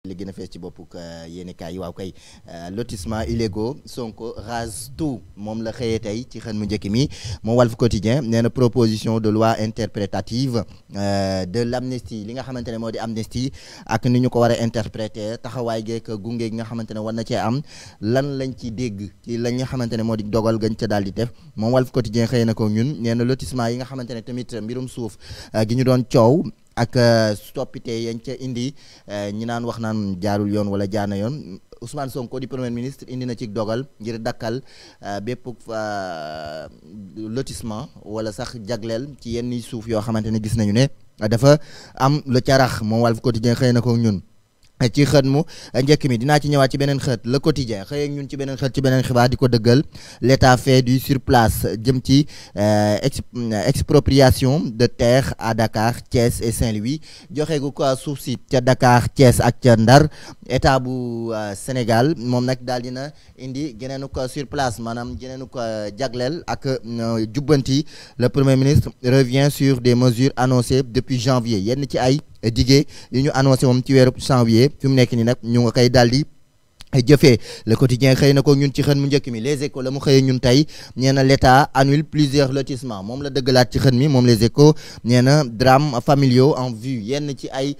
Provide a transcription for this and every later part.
li gën a fees ci boppuk yéenekaay yi waaw kay lotissement illégaux Sonko rase tout moom la xëyee tey ci xën mu njëkk mi moom Walf Quotidien nee na proposition de loi interprétative de l'amnistie li nga xamante ne moo di amnistie ak ni ñu ko war a interpréter taxawaay geek gunge gi nga xamante ne war na cee am lan lañ ci dégg ci la nga xamante ne moo di dogal gañ ca daal di def moom Walf Quotidien xëyee na ko ñun nee na lotissement yi nga xamante ne tamit mbirum suuf gi ñu doon coow ak stoppite yañ ca indi ñi naan wax naan jaarul yoon wala jaana yoon Ousmane Sonko di premier ministre indi na ci dogal ngir dakkal bépp lotissement wala sax jagleel ci yenn suuf yoo xamante ne gis nañu ne dafa am lu ca rax moom Walf Quotidien xëy na ko ñun ci xët mu njëkk mi dinaa ci ñëwaat ci beneen xët le quotidien xëy ak ñun ci beneen xët ci beneen xibaar di ko dëggal l'état fait du surplace jëm ci expropriation de terre à Dakar Thiès et Saint-Louis joxe gu ko suuf si ca Dakar Thiès ak ca Ndar état bu Sénégal moom nag daal dina indi geneenu ko surplace maanaam geneenu ko jagleel ak jubbanti le premier ministre revient sur des mesures annoncées depuis janvier yenn ci ay dige yi ñu annoncé moom ci weeru janvier fi mu nekk ni nag ñu nga koy daal di jëfee le quotidien xëy na ko ñun ci xën mu njëkk mi les échos la mu xëyee ñun tey nee na l'état annule plusieurs lotissements moom la dëggalaat ci xën mi moom les échos nee na drame familiaux en vue yenn ci ay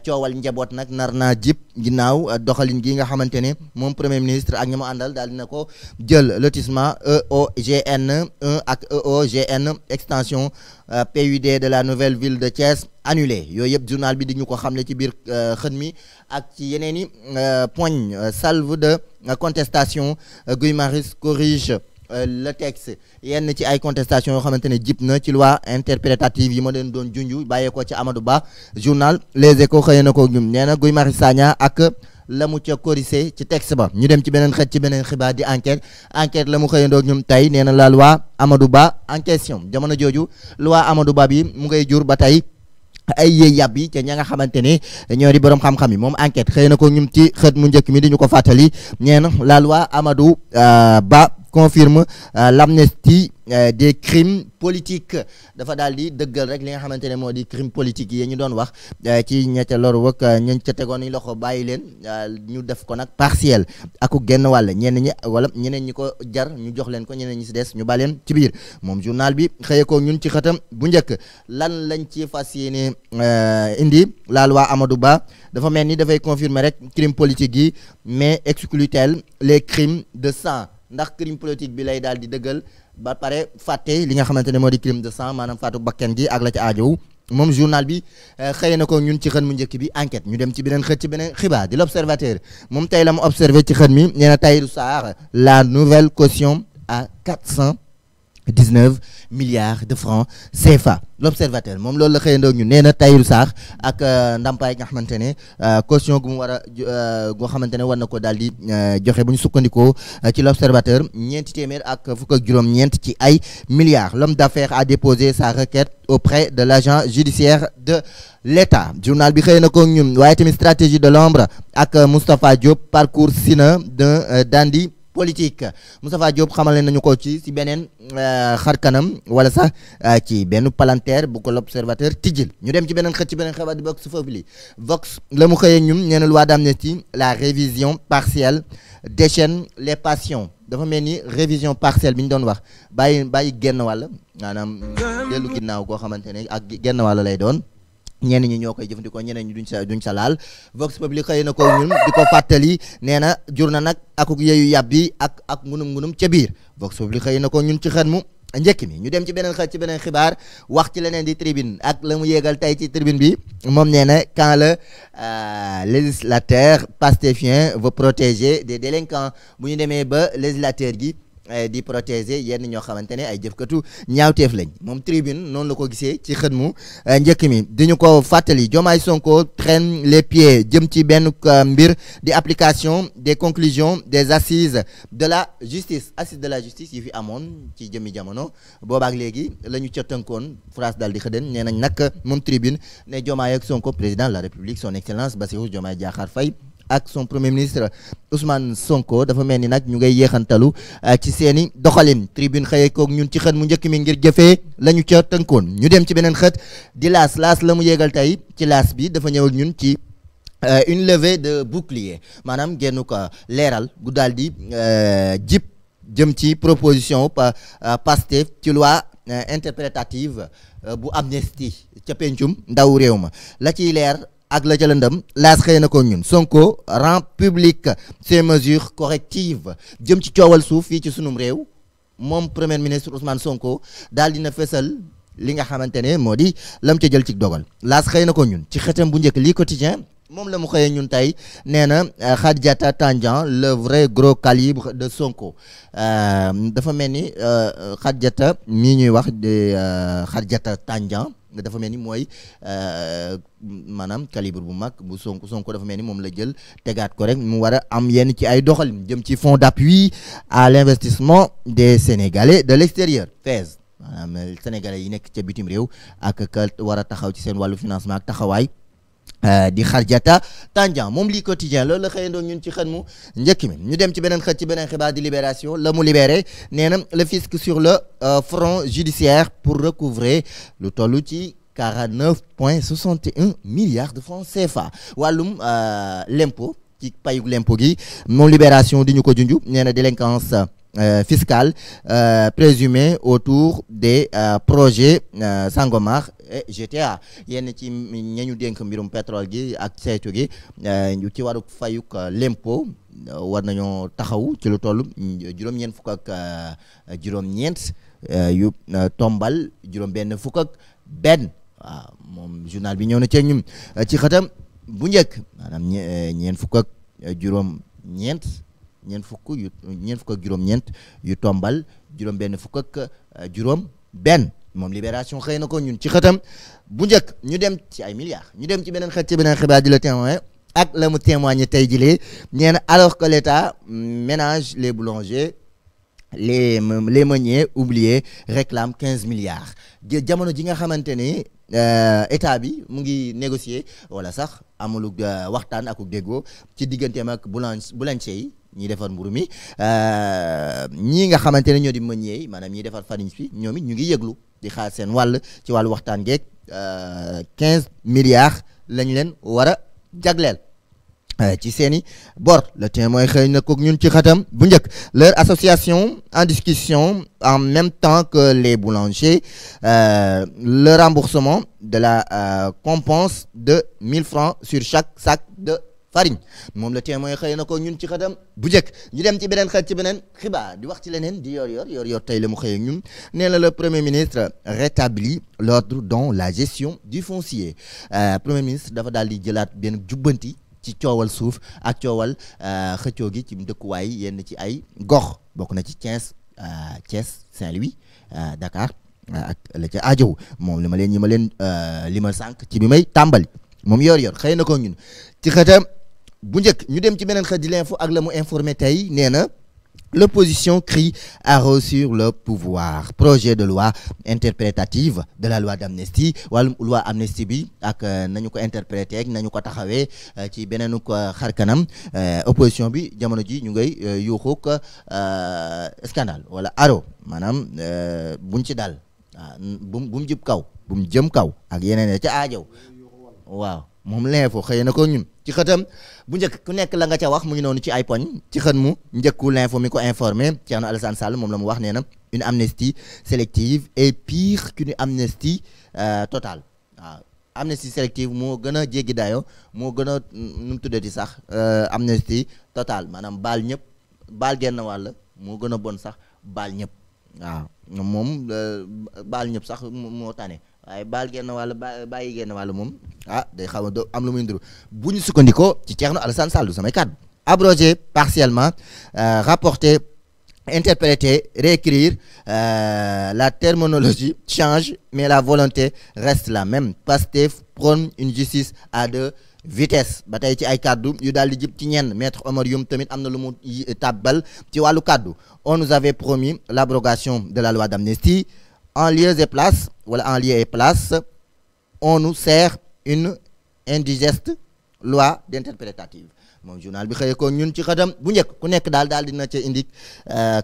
coowal njaboot nag nar naa jip ginnaaw doxalin gi nga xamante ne moom premier ministre ak ña mu àndal daal dina ko jël lotissement EOGN 1 ak EOGN extension PUD de la nouvelle ville de Thiès annulé yooyu yëpp journal bi di ñu ko xamle ci biir xën mi ak ci yeneen i poñ salve de contestation Guy Marius corrige le texte yenn ci ay contestation yoo xamante ne jip na ci loi interprétative yi ma leen doon junju bàyyeekoo ci Amadou Ba journal Les Échos xëy na ko ñum nee na Guy Marius Sagna ak la mu ca corrigé ci texte ba ñu dem ci beneen xët ci beneen xibaar di enquête la mu xëyandoog ñoom tey nee na la loi Amadou Ba en question jamono jooju loi Amadou Ba bi mu ngay jur ba tey ay yéey yàbb yi ca ña nga xamante ne ñoo di borom xam-xam yi moom enquête xëy na ko ñum ci xët mu njëkk mi di ñu ko fàttali nee na la loi Amadou Ba confirme l'amnistie des crimes politiques dafa daal di dëggal rek li nga xamante ne moo di crime politique yi ñu doon wax ci ñette loru wak ñañ ca tegoon yi loxo bàyyi leen ñu def ko nag partiel aku genn wàll ñenn ñi wala ñeneen ñi ko jar ñu jox leen ko ñeneen ñi si des ñu baleen ci biir moom journal bi xëye ko ñun ci xëtam bu njëkk lan lañ ci fas yéene indi la loi Amadou Ba dafa mel ni dafay confirmer rek crime politique yi mais exclut-elle les crimes de sang ndax crime politique bi lay daal di dëggal ba pare fàtte li nga xamante ne moo di crime de sang maanaam faatu bakken gi ak la ci aajow moom journal bi xëy na ko ñun ci xën mu njëkk bi enquête ñu dem ci beneen xët ci beneen xibaar di l'observateur moom tey la mu observé ci xën mi nee na Tahirou Sarr la nouvelle caution à 419 milliards de francs CFA l'observateur moom loolu la xëyandoog ñu nee na Tahirou Sarr ak ndàmpaay nga xamante ne caution gu mu war a goo xamante ne war na ko daal di joxe bu ñu sukkandikoo ci l'observateur ñeenti téeméer ak fukk ak juróom-ñeent ci ay milliards l'homme d'affaires a déposé sa requête auprès de l'agent judiciaire de l'État journal bi xëy na ko ñun waaye tamit stratégie de l'ombre ak Moustapha Diop parcours sina d'un dandy politique Moustapha Diop xamale nañu ko ci beneen xar kanam wala sax ci benn palanteer bu ko l'observateur tijjil ñu dem ci beneen xët ci beneen xibaar di Vox Populi Vox la mu xëyee ñun nee na loi d'amnistie la révision partielle déchaîne les passions dafa mel ni révision partielle bi ñu doon wax bàyyi genn wàll maanaam dellu ginnaaw koo xamante ne ak genn wàll lay doon ñenn ñi ñoo koy jëfandikoo ñeneen ñi duñ sa laal Vox Populi xëy na ko ñun di ko fàttali nee na jur na nag akuk yeeyu yàbbi ak ngunum ca biir Vox Populi xëy na ko ñun ci xën mu njëkk mi ñu dem ci beneen xët ci beneen xibaar wax ci leneen di tribune ak la mu yéegal tey ci tribune bi moom nee na quand le législateur pastéfien veut protéger des délinquants bu ñu demee ba législateur gi di protéger yenn ñoo xamante ne ay jëfkatu ñaawteef lañ moom tribune noonu la ko gisee ci xët mu njëkk mi di ñu ko fàttali Diomaye Sonko traîne les pieds jëm ci benn mbir di application des conclusions des assises de la justice yi fi amoon ci jëmmi jamono boobaak léegi la ñu ca tënkoon phrase daal di xëdën nee nañ nag moom tribune ne Diomaye ak Sonko président de la République son excellence Bassirou Diomaye Diakhar Faye ak son premier ministre Ousmane Sonko dafa mel ni nag ñu ngay yéexantalu ci seeni doxalin tribune xëyee koog ñun ci xët mu njëkk mi ngir jëfee la ñu ca tënkoon ñu dem ci beneen xët di laas la mu yéegal tey ci laas bi dafa ñëw ak ñun ci une levée de bouclier maanaam génn ko leeral gu daal di jib jëm ci proposition Pastef ci loi interprétative bu amnistie ca pencum ndaw réew ma la ciy leer ak la ca lëndëm laas xëy na ko ñun Sonko rend public ces mesures correctives jëm ci coowal suuf fii ci sunum réew moom premier ministre Ousmane Sonko daal dina fësal li nga xamante ne moo di lam ca jël ci dogal laas xëy na ko ñun ci xëtam bu njëkk lii quotidien moom la mu xëyee ñun tey nee na Khadjata Tandian le vrai gros calibre de Sonko dafa mel ni Khadjata mii ñuy wax de Khadjata Tandian dafa mel ni mooy maanaam calibre bu mag bu Sonko dafa mel ni moom la jël tegaat ko rek mu war a am yenn ci ay doxal jëm ci fonds d'appui à l'investissement des Sénégalais de l'extérieur FAISE maanaam Sénégalais yi nekk ca bitim réew ak ka war a taxaw ci seen wàllu financement ak taxawaay di Khadjata Tandian moom lii quotidien loolu la xëyandoo ñun ci xën mu njëkk mi ñu dem ci beneen xët ci beneen xibaar di Libération la mu libéré nee na le fisc sur le front judiciaire pour recouvrer lu toll ci 49,61 milliards de francs CFA wàllum l'impôt ci payug l'impôt gi moom Libération di ñu ko junju nee na délinquance fiscale présumée autour des projets Sangomar et GTA yenn ci ñañu dénk mbirum pétrole gi ak saytu gi ci waru fayuk l'impôt war nañoo taxaw ci lu toll juróom-ñeent fukk ak juróom-ñeent yu tombal juróom-benn fukk ak benn waaw moom journal bi ñëw na ci ñum ci xëtam bu njëkk maanaam ñeent fukk ak juróom-ñeent ñeent fukk ak juróom-ñeent yu tombal juróom-benn fukk ak juróom-benn moom Libération xëy na ko ñun ci xëtam bu njëkk ñu dem ci ay milliards ñu dem ci beneen xët ci beneen xibaar di Le Témoin ak la mu témoigné tey jilee nee na alors que l'État ménage les boulangers les meuniers oubliés réclament 15 milliards jamono ji nga xamante ni état bi mu ngi négocier wala sax amulug waxtaan akuk déggoo ci digganteem ak boulanger yi ñiy defar mburu mi ñii nga xamante ne ñoo di meunier yi maanaam ñiy defar farine bi ñoom it ñu ngi yëglu di xaar seen wàll ci wàllu waxtaan geeg 15 milliards lañ leen war a jagleel ci seeni bor Le Témoin xëy na ko ñun ci xatam bu njëkk leur association en discussion en même temps que les boulangers le remboursement de la compense de 1000 francs sur chaque sac de farine moom Le Témoin xëy na ko ñun ci xatam bu njëkk ñu dem ci beneen xët ci beneen xibaar di wax ci leneen di yor tey la mu xëy ñun nee na le premier ministre rétablit l'ordre dans la gestion du foncier premier ministre dafa daal di jëlaat benn jubbanti ci coowal suuf ak coowal xëccoo gi ci dëkkuwaay yenn ci ay gox bokk na ci Thiès Saint-Louis Dakar ak la ca aajow moom li ma leen limal sànq ci bi may tàmbali moom yor xëy na ko ñun ci xëtam bu njëkk ñu dem ci beneen xët di l'info ak la mu informé tey nee na l'opposition crie haro sur le pouvoir projet de loi interprétative de la loi d'amnistie wàllum loi amnistie bi ak nañu ko interprété ak nañu ko taxawee ci beneenu ko xarkanam opposition bi jamono ji ñu ngay yuuxuk scandale wala haro maanaam buñ ci dal bu mu jëm kaw bu mu jëm kaw ak yeneen ca aajow waaw moom l'info xëy na ko ñun ci xëtam bu njëkk ku nekk la nga ca wax mu ngi noonu ci ay poñ ci xët mu njëkku l'info mi ko informé Thierno Alassane Sall moom la mu wax nee na une amnistie sélective est pire qu'une amnistie totale waaw amnistie sélective moo gën a jéggi dayo moo gën a nu mu tuddati sax amnistie totale maanaam baal ñëpp baal genn wàll moo gën a bon sax baal ñëpp waaw moom baal ñëpp sax moo tane waaye baal genn wàll bàyyi genn wàll moom day xaw a am lu muy ndiru bu ñu sukkandikoo ci Thierno Alassane Sall du samay kàddu abroger partiellement rapporter interpréter réécrire la terminologie change mais la volonté reste la même Pastef prône une justice à deux vitesses ba tey ci ay kàddu yu daal di jib ci ñenn maître Omar Youm tamit am na lu mu tàbbal ci wàllu kàddu on nous avait promis l'abrogation de la loi d'amnistie en lieu et place on nous sert une indigeste loi d'interprétative moom journal bi xëyee ko ñun ci xëtam bu njëkk ku nekk daal dina ca indi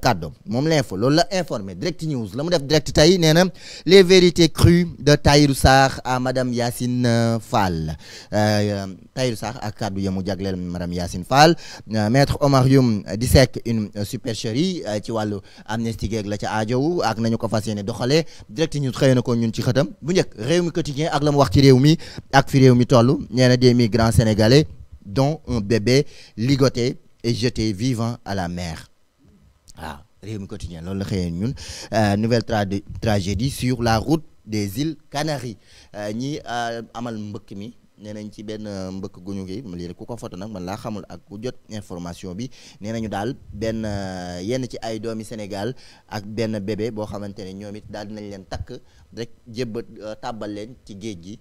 kàddoom moom l'info loolu la informé direct news la mu def direct tey nee na les vérités crues de Tahirou Sarr à madame Yacine Fall Tahirou Sarr ak kàddu yamu jagleel madame Yacine Fall maître Omar Youm di sekk une supercherie ci wàllu amnistie geeg la ca aajowu ak nañu ko fas yéene doxalee direct news xëyee na ko ñun ci xëtam bu njëkk réew mi quotidien ak la mu wax ci réew mi ak fi réew mi toll nee na des migrants sénégalais dont un bébé ligoté et jeté vivant à la mer waaw réew mi quotidien loolu la xëyee ñun nouvelle tragédie sur la route des îles Canaries ñi amal mbëkk mi nee nañ ci benn mbëkk guñu gi lii rek ku ko foto nag man laa xamul ak ku jot information bi nee nañu daal benn yenn ci ay doomi Sénégal ak benn bébé boo xamante ne ñoom it daal dinañ leen takk rek jébbat tàbbal leen ci géej gi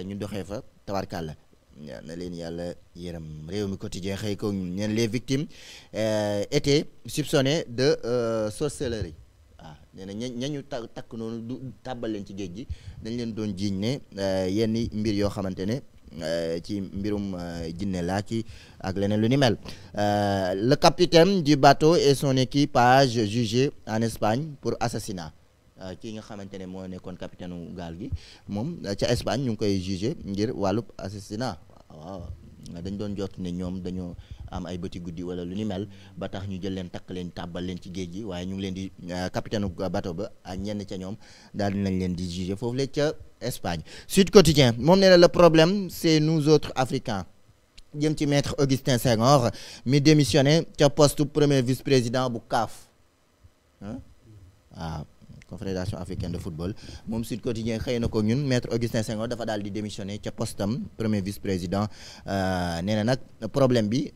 ñu doxee fa tawarkàlla na leen yàlla yërëm réew mi quotidien xëy ko ñeen les victimes étaient soupçonnées de sorcellerie waaw nee na ñañu takk noonu du tàbbal leen ci géej gi dañ leen doon jiiñ ne yenn mbir yoo xamante ne ci mbirum jinne laa ki ak leneen lu ni mel le capitaine du bateau et son équipage jugé en Espagne pour assassinat kii nga xamante ne moo nekkoon capitaine u gaal gi moom ca Espagne ñu ngi koy jugé ngir wàllub assassinat waaw dañ doon jot ne ñoom dañoo am ay bëti guddi wala lu ni mel ba tax ñu jël leen takk leen tàbbal leen ci géej gi waaye ñu ngi leen di capitaine u bateau ba ak ñenn ca ñoom daal dinañ leen di jugé foofu la ca Espagne. Sud Quotidien moom nee na le problème c'est nous autres Africains jëm ci maître Augustin Senghor mi démissionné ca poste premier vice-président bu CAF waaw confédération africaine de football moom Sud Quotidien xëy na ko ñun maître Augustin Senghor dafa daal di démissionné ca postam premier vice-président nee na nag problème bi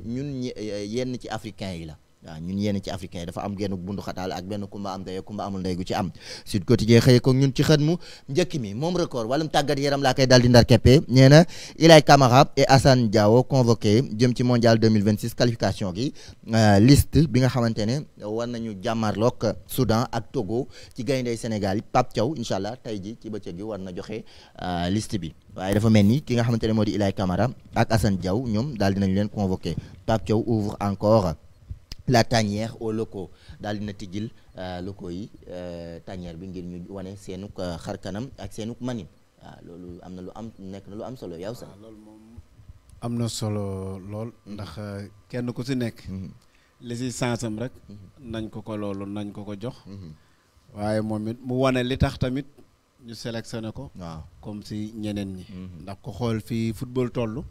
ñun yenn ci africains yi la waaw ñun yenn ci africains yi dafa am genn bundu xataal ak benn kumba am ndey kumba amul ndey gu ci am Sud Quotidien xëy ko ñun ci xët mu njëkk mi moom record wàllum tàggat yaram laa koy daal di ndar keppe nee na Ilay Camara et Assane Diao convoqué jëm ci mondial 2026 qualification gi liste bi nga xamante ne war nañu jàmmarloog Soudan ak Togo ci gayndey Sénégal yi Pape Thiaw incha allah tey ji ci bëccëg gi war na joxe liste bi waaye dafa mel ni ki nga xamante ne moo di Ilay Camara ak Assane Diao ñoom daal dinañ leen convoqué Pape Thiaw ouvre encore la tanière aux locaux daal dina tijjil locaux yi tanière bi ngir ñu wane seenuk xar kanam ak seenuk manin waaw loolu am na lu am nekk na lu am solo yow sax loolu moom am na solo lool ndax kenn ku si nekk li si sansam rek nañ ko loolu nañ ko jox waaye moom it mu wane li tax tamit ñu sélectionné ko waaw comme si ñeneen ñi ndax ko xool fii football toll